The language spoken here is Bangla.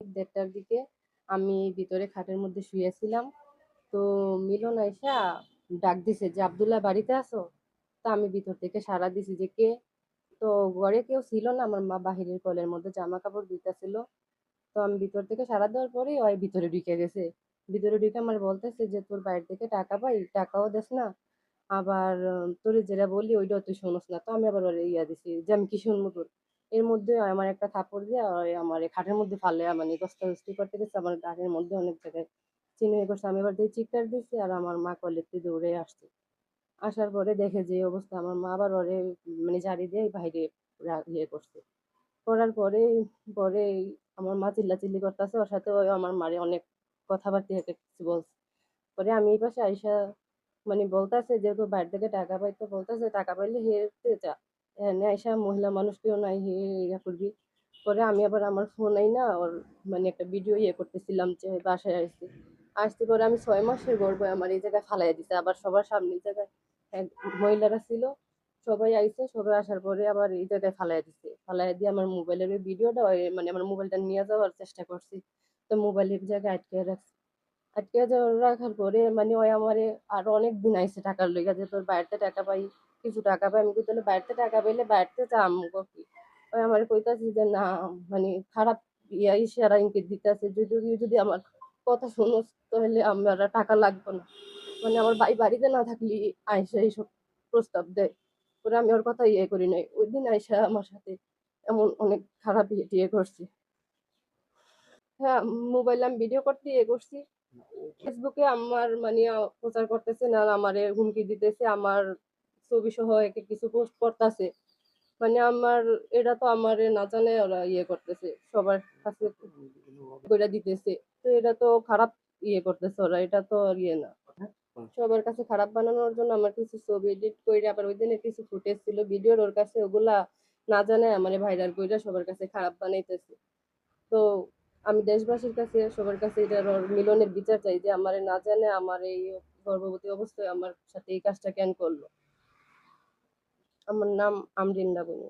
দেড়টার দিকে আমি ভিতরে খাটের মধ্যে শুয়েছিলাম। তো মিলন আইসা ডাক দিছে যে, আব্দুল্লাহ বাড়িতে আছো? তো আমি ভিতর থেকে সাড়া দিছি যে কে? তো ঘরে কেউ ছিল না, আমার মা বাহিরের কলের মধ্যে জামা কাপড় দিতেছিল। তো আমি ভিতর থেকে সাড়া দেওয়ার পরেই ওই ভিতরে ঢুকে গেছে। ভিতরে ঢুকে আমার বলতেছে যে তোর বাইরে থেকে টাকা পাই, টাকাও দেস না, আবার তোর যেটা বললি ওইটাও তুই শোনস না। তো আমি আবার ওরে ইয়া দিছি যে আমি কি শুনবো তোর? এর মধ্যে আমার একটা থাপ্পড় দিয়ে আমার এই খাটের মধ্যে ফালে মানে দস্তাদস্তি করতে গেছে, আমার গাড়ির মধ্যে অনেক জায়গায় চিনি হয়ে করছে। আমি এবার দিয়ে চিৎকার দিচ্ছি আর আমার মা কলেজে দৌড়ে আসছে। আসার পরে দেখে যে অবস্থা, আমার মা আবার ওরে মানে ঝাড়ি দিয়ে বাইরে ইয়ে করছে। করার পরে পরে আমার মা চিল্লাচিল্লি করতেছে, ওর সাথে ওই আমার মারে অনেক কথাবার্তা একটা কিছু বলছে। পরে আমি এই পাশে আইসা মানে বলতেছে যেহেতু বাইরে থেকে টাকা পাই, তো বলতেছে টাকা পাইলে হেরতে যা, এনে আইসা মহিলা মানুষ কেউ নাই হে ইয়া করবি। পরে আমি আবার আমার ফোনেই না ওর মানে একটা ভিডিও ইয়ে করতেছিলাম যে বাসায় আসছি। আসতে পরে আমি 6 মাসের গর্ভ আমার এই জায়গায় ফালাই দিছে, আবার সবার সামনে এই জায়গায় এক মহিলারা ছিল, সবাই আইছে, সবাই আসার পরে আবার এই জায়গায় ফালাই দিছে। ফালাই দিয়ে আমার মোবাইলের ওই ভিডিওটা মানে আমার মোবাইলটা নিয়ে যাওয়ার চেষ্টা করছি। তো মোবাইলের জায়গায় আটকে রাখছি। আটকে রাখার পরে মানে ওই আমারে আরো অনেক দিন আইছে টাকার লইগা যে তোর বাড়িতে টাকা পাই, কিছু টাকা পাই। আমি কই তাহলে বাড়িতে টাকা পাইলে বাড়িতে চা আমগো কি? ওই আমার কইতাছে যে না, মানে খারাপ ইশারা ইঙ্গিত দিতেছে যে যদি যদি আমার কথা শুনোস তাহলে আমার আর টাকা লাগবে না। মানে আমার ভাই বাড়িতে না থাকলে আইসা এইসব প্রস্তাব দেয়। পরে আমি ওর কথা ইয়ে করি নাই, ওই দিন আইসা আমার সাথে এমন অনেক খারাপ ইয়ে টিয়ে করছি। হ্যাঁ, মোবাইলে আমি ভিডিও করতে ইয়ে করছি, ফেসবুকে আমার মানে প্রচার করতেছে না, আমারে হুমকি দিতেছে, আমার ছবি সহ এক এক কিছু পোস্ট করতেছে। মানে আমার এটা তো আমার না জানে ওরা ইয়ে করতেছে, সবার কাছে কইরা দিতেছে। তো এটা তো খারাপ ইয়ে করতেছে ওরা, এটা তো আর ইয়ে না। সবার কাছে খারাপ বানানোর জন্য আমার কিছু ছবি এডিট কইরা আবার ওই দিনের কিছু ফুটেজ ছিল ভিডিওর ওর কাছে, ওগুলা না জানে আমারে ভাইরাল কইরা সবার কাছে খারাপ বানাইতেছে। তো আমি দেশবাসীর কাছে সবার কাছে এটার ওর মিলনের বিচার চাই যে আমারে না জানে আমার এই গর্ভবতী অবস্থায় আমার সাথে এই কাজটা কেন করলো। আমার নাম আমরিন লাবণী।